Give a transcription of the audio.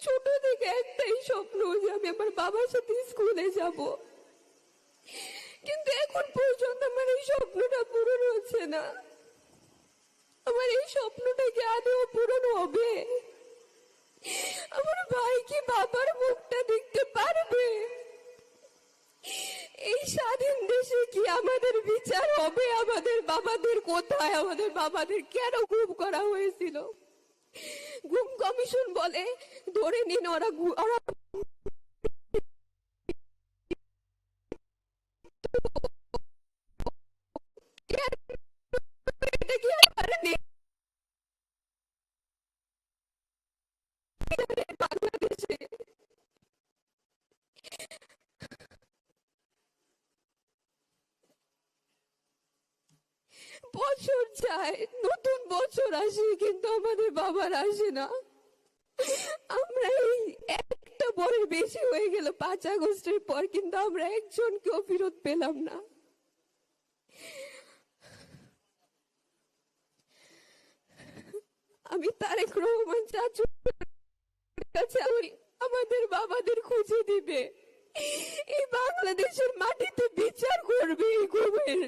ছোট থেকে একটাই স্বপ্ন যে আমি আমার বাবার সাথে স্কুলে যাব, কিন্তু এখন পর্যন্ত আমার এই স্বপ্নটা পূরণ হচ্ছে না। আমার এই স্বপ্নটা কি আদৌ পূরণ হবে? আমার ভাই কি বাবার মুখটা দেখতে পারবে? এই স্বাধীন দেশে কি আমাদের বিচার হবে? আমাদের বাবাদের কোথায়? আমাদের বাবাদের কেন গুম করা হয়েছিল? গুম কমিশন বলে ধরে নিন ওরা বাংলাদেশে বছর যায়, নতুন বছর আসে, কিন্তু আমাদের বাবার আসে না। আমরা এই একটা বড় বেশি হয়ে গেল 5 আগস্টের পর, কিন্তু আমরা একজনকেও ফেরত পেলাম না। আমি তারেক রহমান চাচুর কাছে আমাদের বাবাদের খুঁজে দিবে, এই বাংলাদেশের মাটিতে বিচার করবে এই গুমের।